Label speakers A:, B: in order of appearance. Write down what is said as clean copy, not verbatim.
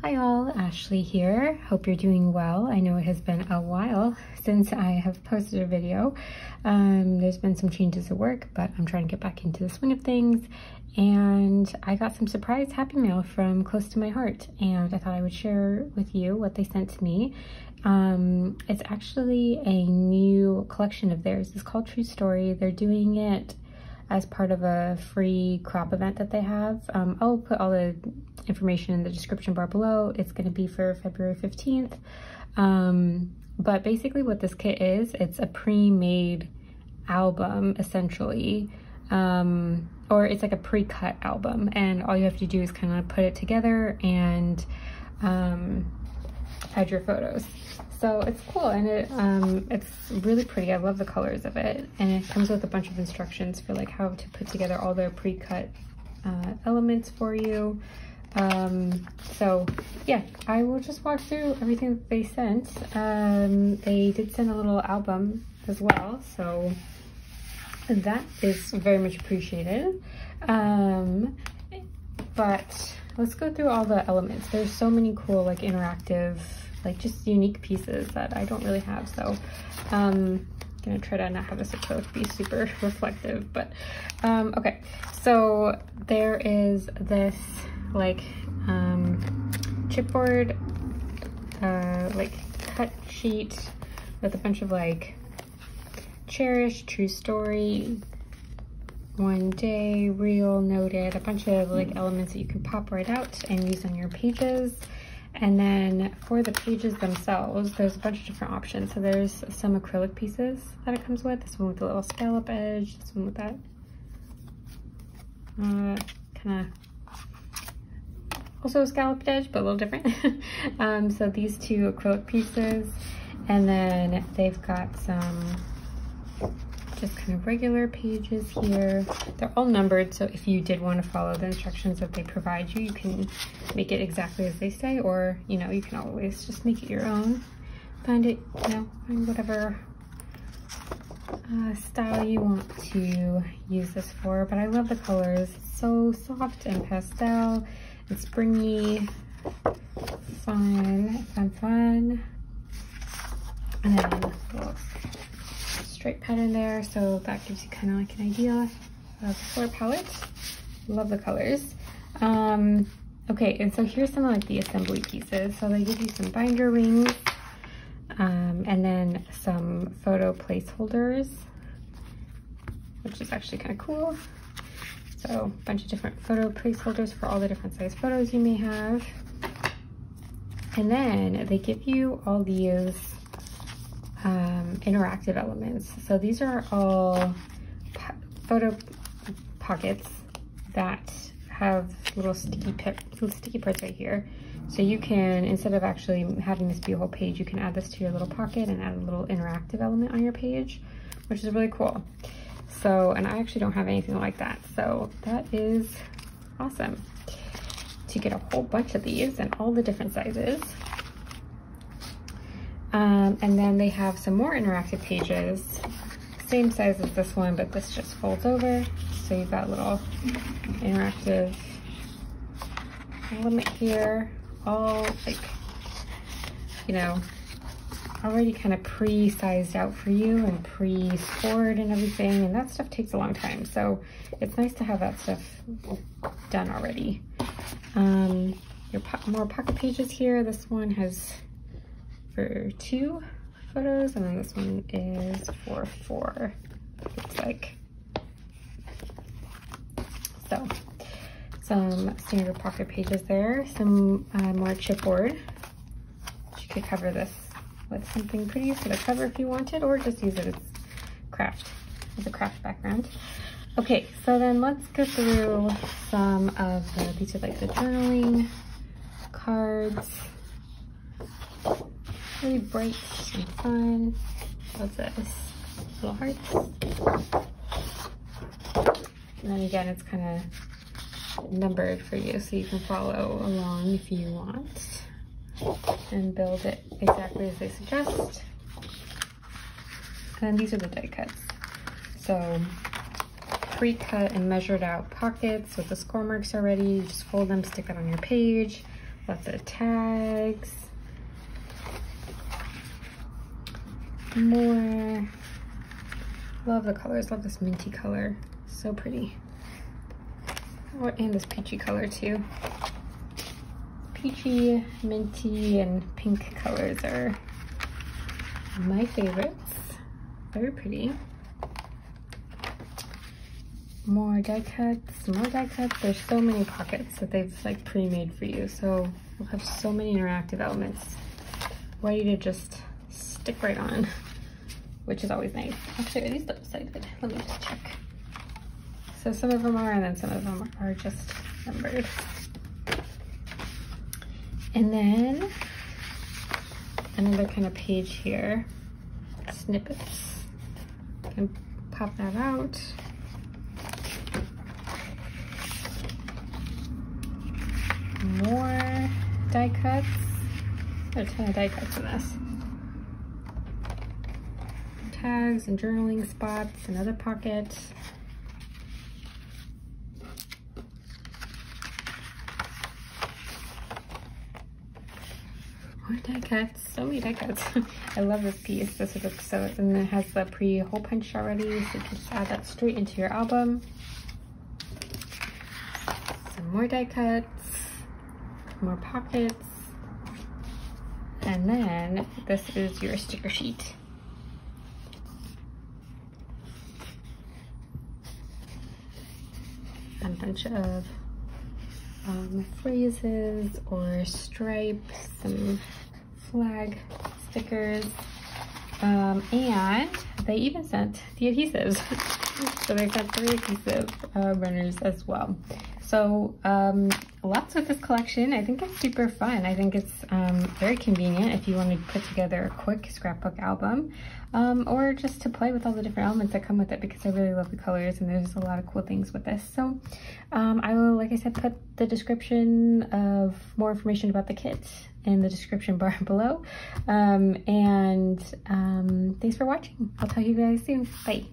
A: Hi all, Ashley here. Hope you're doing well. I know it has been a while since I have posted a video. There's been some changes at work, but I'm trying to get back into the swing of things. And I got some surprise happy mail from close to my heart, and I thought I would share with you what they sent to me. It's actually a new collection of theirs. It's called True Story. They're doing it as part of a free crop event that they have. I'll put all the information in the description bar below. It's going to be for February 15th. But basically what this kit is, it's a pre-made album essentially, or it's like a pre-cut album, and all you have to do is kind of put it together and add your photos. So it's cool, and it's really pretty. I love the colors of it, and it comes with a bunch of instructions for like how to put together all their pre-cut elements for you. So yeah, I will just walk through everything that they sent. They did send a little album as well, so that is very much appreciated. But let's go through all the elements. There's so many cool, like interactive, like just unique pieces that I don't really have. So I'm gonna try to not have this approach be super reflective, but okay. So there is this like chipboard, like cut sheet with a bunch of like cherish, true story, one day, real, noted, a bunch of like elements that you can pop right out and use on your pages. And then for the pages themselves, there's a bunch of different options. So there's some acrylic pieces that it comes with. This one with a little scallop edge, this one with that kind of also a scalloped edge, but a little different. So these two acrylic pieces, and then they've got some just kind of regular pages here. They're all numbered, so if you did want to follow the instructions that they provide you, you can make it exactly as they say, or you know, you can always just make it your own. Find it, you know, find whatever style you want to use this for. But I love the colors. It's so soft and pastel and springy, fun. And then a little stripe pattern there, so that gives you kind of like an idea of the color palette. Love the colors. Okay, and so here's some of like the assembly pieces. So they give you some binder rings, and then some photo placeholders, which is actually kind of cool. So a bunch of different photo placeholders for all the different size photos you may have. And then they give you all these interactive elements. So these are all photo pockets that have little sticky parts right here. So you can, instead of actually having this be a whole page, you can add this to your little pocket and add a little interactive element on your page, which is really cool. So, and I actually don't have anything like that, so that is awesome to get a whole bunch of these in all the different sizes. And then they have some more interactive pages, same size as this one, but this just folds over. So you've got a little interactive element here, all like, you know, already kind of pre-sized out for you and pre-scored and everything. And that stuff takes a long time. So it's nice to have that stuff done already. Your more pocket pages here. This one has for 2 photos, and then this one is for 4, looks like. So some standard pocket pages there, some more chipboard. You could cover this with something pretty for the cover if you wanted, or just use it as a craft background. Okay, so then let's go through some of these are like the journaling cards. Really bright and fun. What's this? Little hearts. And then again, it's kind of numbered for you, so you can follow along if you want and build it exactly as they suggest. And then these are the die cuts. So pre-cut and measured out pockets with the score marks already. You just fold them, stick it on your page. Lots of tags. More. Love the colors. Love this minty color. So pretty. Oh, and this peachy color too. Peachy, minty, and pink colors are my favorites. Very pretty. More die cuts, more die cuts. There's so many pockets that they've like pre-made for you. So you'll have so many interactive elements ready to just stick right on, which is always nice. Actually, are these double-sided? Let me just check. So some of them are, and then some of them are just numbered. And then another kind of page here, snippets. You can pop that out. More die cuts. There's a ton of die cuts in this. Tags and journaling spots, another pocket. More die cuts, so many die cuts. I love this piece. This is so, and it has the pre-hole punch already, so you can just add that straight into your album. Some more die cuts, more pockets, and then this is your sticker sheet. A bunch of phrases or stripes, some flag stickers, and they even sent the adhesives. So they sent 3 adhesive runners as well. So lots with this collection. I think it's super fun. I think it's very convenient if you want to put together a quick scrapbook album, or just to play with all the different elements that come with it, because I really love the colors and there's a lot of cool things with this. So I will, like I said, put the description of more information about the kit in the description bar below. Thanks for watching. I'll talk to you guys soon. Bye.